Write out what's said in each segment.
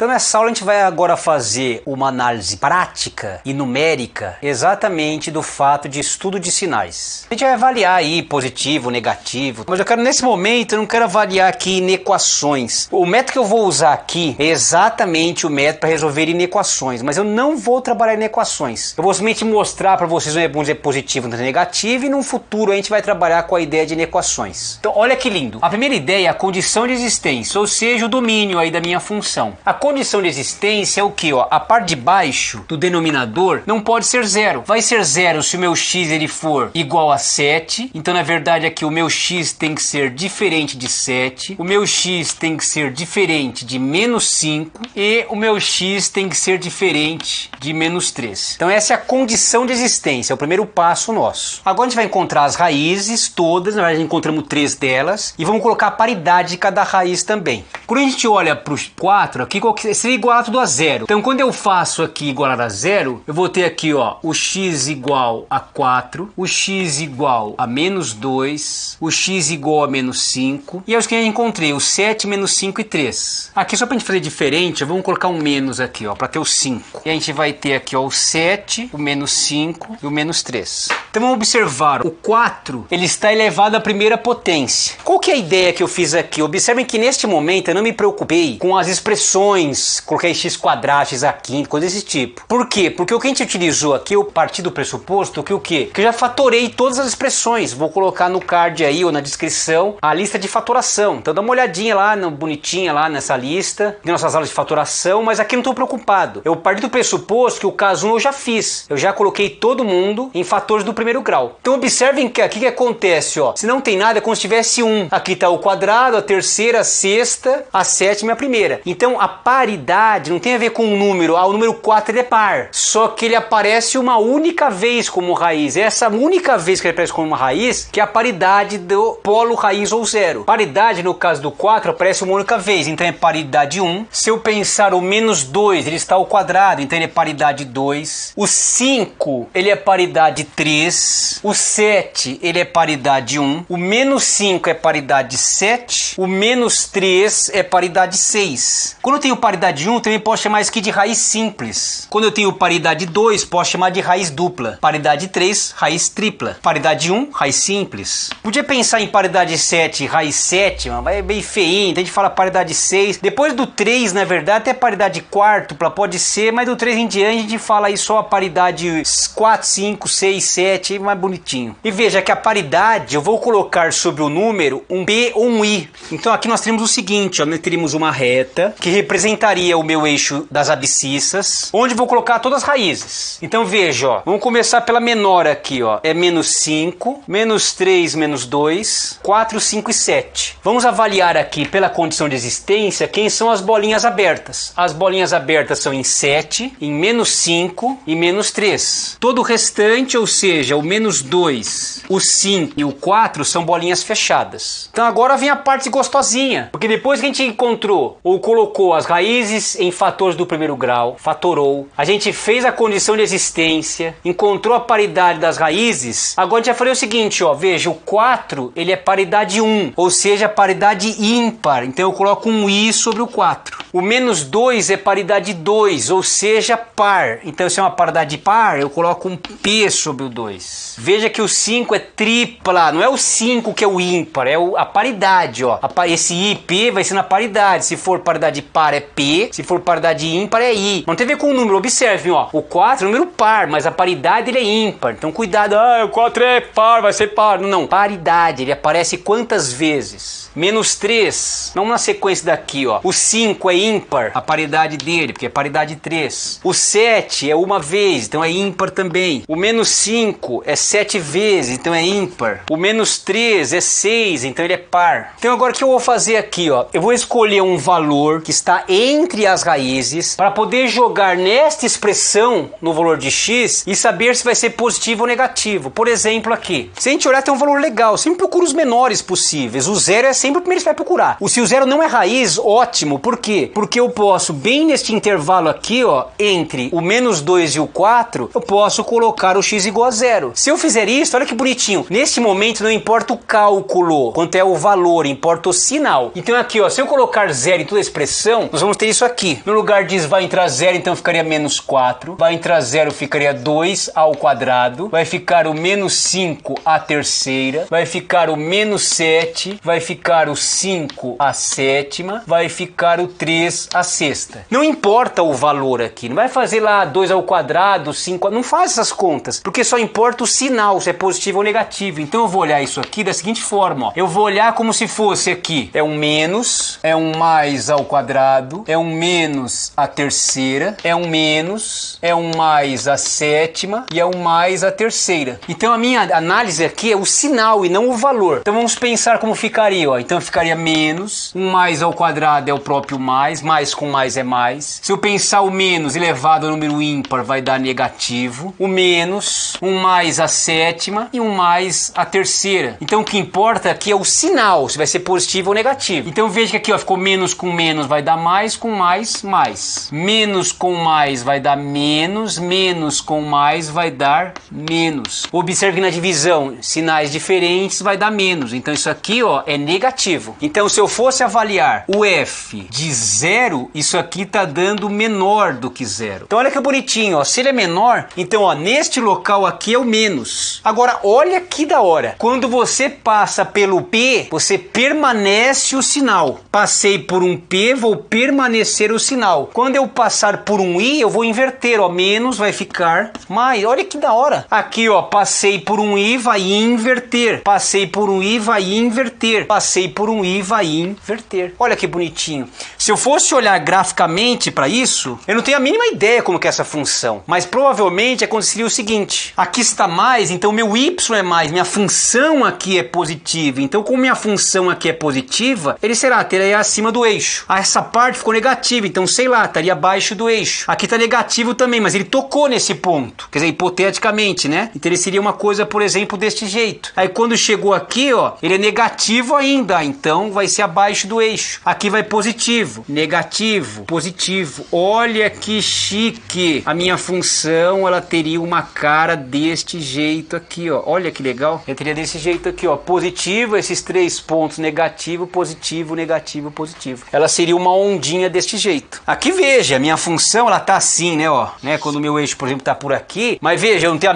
Então nessa aula a gente vai agora fazer uma análise prática e numérica exatamente do fato de estudo de sinais. A gente vai avaliar aí positivo, negativo, mas eu quero nesse momento, eu não quero avaliar aqui inequações. O método que eu vou usar aqui é exatamente o método para resolver inequações, mas eu não vou trabalhar inequações. Eu vou somente mostrar para vocês onde é positivo e negativo, e no futuro a gente vai trabalhar com a ideia de inequações. Então olha que lindo. A primeira ideia é a condição de existência, ou seja, o domínio aí da minha função. A condição de existência é o que? A parte de baixo do denominador não pode ser zero. Vai ser zero se o meu x ele for igual a 7. Então na verdade aqui o meu x tem que ser diferente de 7. O meu x tem que ser diferente de menos 5. E o meu x tem que ser diferente de menos 3. Então essa é a condição de existência, é o primeiro passo nosso. Agora a gente vai encontrar as raízes todas, na verdade encontramos 3 delas, e vamos colocar a paridade de cada raiz também. Quando a gente olha para os 4 aqui, seria igual tudo a zero. Então quando eu faço aqui igual a zero, eu vou ter aqui o x igual a 4, o x igual a menos 2, o x igual a menos 5, e é os que eu encontrei, o 7, menos 5 e 3. Aqui só para a gente fazer diferente, vamos colocar um menos aqui, para ter o 5. E a gente vai ter aqui o 7, o menos 5 e o menos 3. Então vamos observar, o 4 ele está elevado à primeira potência. Qual que é a ideia que eu fiz aqui? Observem que neste momento eu não me preocupei com as expressões, coloquei x quadrado, x a quinto, coisa desse tipo. Por quê? Porque o que a gente utilizou aqui, eu parti do pressuposto que o quê? Que eu já fatorei todas as expressões. Vou colocar no card aí ou na descrição a lista de fatoração. Então dá uma olhadinha lá, bonitinha lá nessa lista de nossas aulas de fatoração, mas aqui não estou preocupado. Eu parti do pressuposto que o caso 1 eu já fiz. Eu já coloquei todo mundo em fatores do primeiro grau. Então observem que aqui que acontece, se não tem nada é como se tivesse 1. Aqui está o quadrado, a terceira, a sexta, a sétima e a primeira. Então a paridade não tem a ver com o número. O número 4 ele é par. Só que ele aparece uma única vez como raiz. É essa única vez que ele aparece como uma raiz que é a paridade do polo raiz ou zero. Paridade no caso do 4 aparece uma única vez. Então é paridade 1. Se eu pensar o menos 2, ele está ao quadrado. Então ele é paridade 2. O 5 ele é paridade 3. O 7 ele é paridade 1. O menos 5 é paridade 7. O menos 3 é paridade 6. Quando eu tenho paridade 1, também posso chamar isso aqui de raiz simples. Quando eu tenho paridade 2, posso chamar de raiz dupla. Paridade 3, raiz tripla. Paridade 1, raiz simples. Podia pensar em paridade 7, raiz sétima, mas é bem feinho, então a gente fala paridade 6. Depois do 3, na verdade, até paridade quartupla pode ser, mas do 3 em diante a gente fala aí só a paridade 4, 5, 6, 7, mais bonitinho. E veja que a paridade, eu vou colocar sobre o número um P ou um I. Então aqui nós temos o seguinte, nós teríamos uma reta que representaria o meu eixo das abscissas, onde vou colocar todas as raízes. Então veja, vamos começar pela menor aqui, é menos 5, menos 3, menos 2, 4, 5 e 7. Vamos avaliar aqui pela condição de existência quem são as bolinhas abertas. As bolinhas abertas são em 7, em menos 5 e menos 3. Todo o restante, ou seja, o menos 2, o 5 e o 4 são bolinhas fechadas. Então agora vem a parte gostosinha, porque depois que a gente encontrou ou colocou as raízes em fatores do primeiro grau, fatorou, a gente fez a condição de existência, encontrou a paridade das raízes, agora a gente vai fazer o seguinte, veja, o 4 ele é paridade 1, ou seja, paridade ímpar, então eu coloco um I sobre o 4. O menos 2 é paridade 2, ou seja, par, então se é uma paridade par, eu coloco um P sobre o 2. Veja que o 5 é tripla, não é o 5 que é o ímpar, é a paridade, esse IP vai ser na paridade, se for paridade par é P, se for paridade ímpar é I. Não tem a ver com o número, observem, o 4 é um número par, mas a paridade ele é ímpar, então cuidado, o 4 é par, vai ser par, não, paridade, ele aparece quantas vezes? Menos 3, vamos na sequência daqui, o 5 é ímpar, a paridade dele, porque é paridade 3. O 7 é uma vez, então é ímpar também. O menos 5 é 7 vezes, então é ímpar. O menos 3 é 6, então ele é par. Então agora o que eu vou fazer aqui, eu vou escolher um valor que está entre as raízes para poder jogar nesta expressão no valor de x e saber se vai ser positivo ou negativo. Por exemplo aqui, se a gente olhar tem um valor legal, sempre procura os menores possíveis. O 0 é sempre o primeiro que você vai procurar. Se o 0 não é raiz, ótimo. Por quê? Porque eu posso, bem neste intervalo aqui, entre o menos 2 e o 4, eu posso colocar o x igual a 0. Se eu fizer isso, olha que bonitinho. bonitinho. Neste momento não importa o cálculo, quanto é o valor, importa o sinal. Então aqui, ó, se eu colocar zero em toda a expressão, nós vamos ter isso aqui. No lugar disso vai entrar zero, então ficaria menos 4. Vai entrar zero, ficaria 2 ao quadrado. Vai ficar o menos 5 à terceira. Vai ficar o menos 7. Vai ficar o 5 à sétima. Vai ficar o 3 à sexta. Não importa o valor aqui. Não vai fazer lá 2 ao quadrado, 5... Não faz essas contas, porque só importa o sinal, se é positivo ou negativo. Então eu vou olhar isso aqui da seguinte forma, ó. Eu vou olhar como se fosse aqui. É um menos, é um mais ao quadrado, é um menos à terceira, é um menos, é um mais à sétima e é um mais à terceira. Então a minha análise aqui é o sinal e não o valor. Então vamos pensar como ficaria, ó. Então ficaria menos, um mais ao quadrado é o próprio mais com mais é mais. Se eu pensar o menos elevado ao número ímpar, vai dar negativo. O menos, um mais à sétima e um mais à terceira. Então o que importa aqui é o sinal, se vai ser positivo ou negativo. Então veja que aqui, ó, ficou menos com menos vai dar mais, com mais, mais. Menos com mais vai dar menos, menos com mais vai dar menos. Observe que na divisão, sinais diferentes vai dar menos. Então isso aqui, ó, é negativo. Então se eu fosse avaliar o f de 0, isso aqui tá dando menor do que 0. Então olha que bonitinho, ó. Se ele é menor, então, ó, neste local aqui é o menos. Agora, olha que da hora. Quando você passa pelo P, você permanece o sinal. Passei por um P, vou permanecer o sinal. Quando eu passar por um I, eu vou inverter, ó. Menos vai ficar mais. Olha que da hora. Aqui, ó, passei por um I, vai inverter. Passei por um I, vai inverter. Passei por um I, vai inverter. Olha que bonitinho. Se eu fosse olhar graficamente para isso, eu não tenho a mínima ideia como que é essa função. Mas provavelmente aconteceria o seguinte. Aqui está mais, então meu y é mais. Minha função aqui é positiva. Então, como minha função aqui é positiva, ele teria acima do eixo. Essa parte ficou negativa, então sei lá, estaria abaixo do eixo. Aqui está negativo também, mas ele tocou nesse ponto. Quer dizer, hipoteticamente, né? Então ele seria uma coisa, por exemplo, deste jeito. Aí quando chegou aqui, ó, ele é negativo ainda, então vai ser abaixo do eixo. Aqui vai positivo, negativo, positivo. Olha que chique. A minha função, ela teria uma cara deste jeito aqui, ó. Olha que legal. Eu teria desse jeito aqui, ó. Positivo, esses 3 pontos, negativo, positivo, negativo, positivo. Ela seria uma ondinha deste jeito. Aqui veja, a minha função, ela tá assim, né, ó. Né? Quando o meu eixo, por exemplo, tá por aqui. Mas veja, eu não tenho a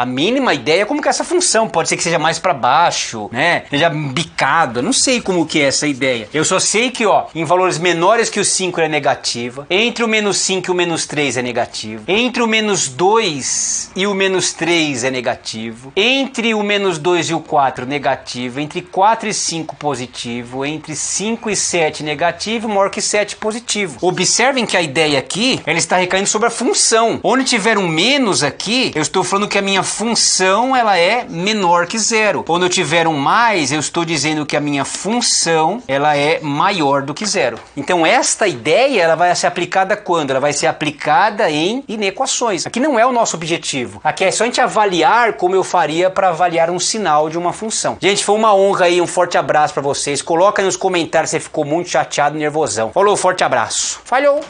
mínima ideia como que é essa função. Pode ser que seja mais para baixo, né? Seja bicado. Eu não sei como que é essa ideia. Eu só sei que, ó, em valores menores que o 5 é negativa. Entre o menos 5 e o menos 3 é negativo. Entre o menos 2 e o menos 3 é negativo. Entre o menos 2 e o 4 negativo. Entre 4 e 5 positivo. Entre 5 e 7 negativo. Maior que 7 positivo. Observem que a ideia aqui, ela está recaindo sobre a função. Onde tiver um menos aqui, eu estou falando que a minha função, ela é menor que 0. Quando eu tiver um mais, eu estou dizendo que a minha função, ela é maior do que 0. Então esta ideia, ela vai ser aplicada quando? Ela vai ser aplicada em inequações. Aqui não é o nosso objetivo. Aqui é só a gente avaliar como eu faria para avaliar um sinal de uma função. Gente, foi uma honra aí, um forte abraço para vocês. Coloca aí nos comentários se você ficou muito chateado, nervosão. Falou, forte abraço. Falhou!